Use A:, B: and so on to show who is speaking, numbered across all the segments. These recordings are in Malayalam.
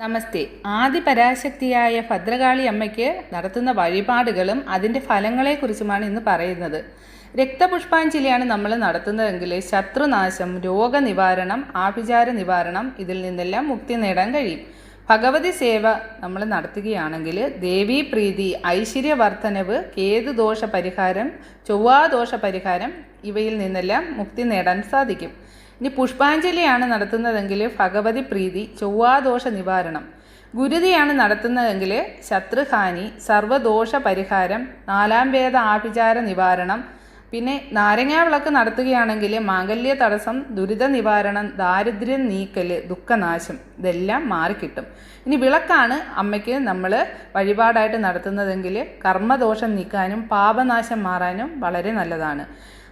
A: നമസ്തേ. ആദിപരാശക്തിയായ ഭദ്രകാളി അമ്മയ്ക്ക് നടത്തുന്ന വഴിപാടുകളും അതിൻ്റെ ഫലങ്ങളെക്കുറിച്ചുമാണ് ഇന്ന് പറയുന്നത്. രക്തപുഷ്പാഞ്ജലിയാണ് നമ്മൾ നടത്തുന്നതെങ്കിൽ ശത്രുനാശം, രോഗനിവാരണം, ആഭിചാര നിവാരണം ഇതിൽ നിന്നെല്ലാം മുക്തി നേടാൻ കഴിയും. ഭഗവതി സേവ നമ്മൾ നടത്തുകയാണെങ്കിൽ ദേവീപ്രീതി, ഐശ്വര്യവർദ്ധനവ്, കേതുദോഷ പരിഹാരം, ചൊവ്വാദോഷ പരിഹാരം ഇവയിൽ നിന്നെല്ലാം മുക്തി നേടാൻ സാധിക്കും. ഇനി പുഷ്പാഞ്ജലിയാണ് നടത്തുന്നതെങ്കിൽ ഭഗവതി പ്രീതി, ചൊവ്വാദോഷ നിവാരണം. ഗുരുതിയാണ് നടത്തുന്നതെങ്കിൽ ശത്രുഹാനി, സർവദോഷ പരിഹാരം, നാലാം വേദ ആഭിചാര നിവാരണം. പിന്നെ നാരങ്ങാവിളക്ക് നടത്തുകയാണെങ്കിൽ മാംഗല്യ തടസ്സം, ദുരിത നിവാരണം, ദാരിദ്ര്യം നീക്കൽ, ദുഃഖനാശം ഇതെല്ലാം മാറിക്കിട്ടും. ഇനി വിളക്കാണ് അമ്മയ്ക്ക് നമ്മൾ വഴിപാടായിട്ട് നടത്തുന്നതെങ്കിൽ കർമ്മദോഷം നീക്കാനും പാപനാശം മാറാനും വളരെ നല്ലതാണ്.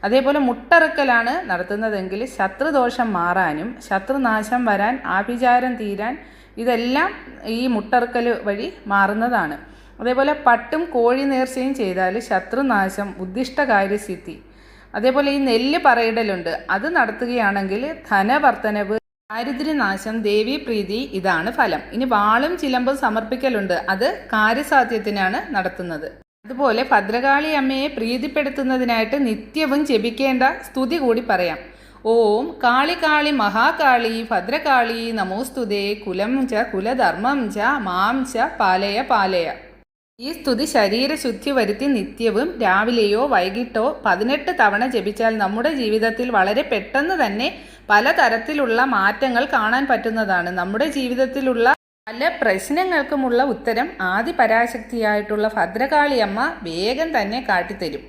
A: അതേപോലെ മുട്ടറുക്കലാണ് നടത്തുന്നതെങ്കിൽ ശത്രുദോഷം മാറാനും ശത്രുനാശം വരാൻ, ആഭിചാരം തീരാൻ ഇതെല്ലാം ഈ മുട്ടറുക്കൽ വഴി മാറുന്നതാണ്. അതേപോലെ പട്ടും കോഴി നേർച്ചയും ചെയ്താൽ ശത്രുനാശം, ഉദ്ദിഷ്ടകാര്യസിദ്ധി. അതേപോലെ ഈ നെല്ല് പറയിടലുണ്ട്, അത് നടത്തുകയാണെങ്കിൽ ധനവർദ്ധനവ്, ദാരിദ്ര്യനാശം, ദേവീപ്രീതി ഇതാണ് ഫലം. ഇനി വാളും ചിലമ്പും സമർപ്പിക്കലുണ്ട്, അത് കാര്യസാധ്യത്തിനാണ് നടത്തുന്നത്. അതുപോലെ ഭദ്രകാളി അമ്മയെ പ്രീതിപ്പെടുത്തുന്നതിനായിട്ട് നിത്യവും ജപിക്കേണ്ട സ്തുതി കൂടി പറയാം. ഓം കാളി കാളി മഹാകാളി ഭദ്രകാളി നമോസ്തുതേ കുലം ച കുലധർമ്മം ച മാം ച പാലയ പാലയ. ഈ സ്തുതി ശരീരശുദ്ധി വരുത്തി നിത്യവും രാവിലെയോ വൈകിട്ടോ 18 തവണ ജപിച്ചാൽ നമ്മുടെ ജീവിതത്തിൽ വളരെ പെട്ടെന്ന് തന്നെ പലതരത്തിലുള്ള മാറ്റങ്ങൾ കാണാൻ പറ്റുന്നതാണ്. നമ്മുടെ ജീവിതത്തിലുള്ള പല പ്രശ്നങ്ങൾക്കുമുള്ള ഉത്തരം ആദിപരാശക്തിയായിട്ടുള്ള ഭദ്രകാളി അമ്മ വേഗം തന്നെ കാട്ടിത്തരും.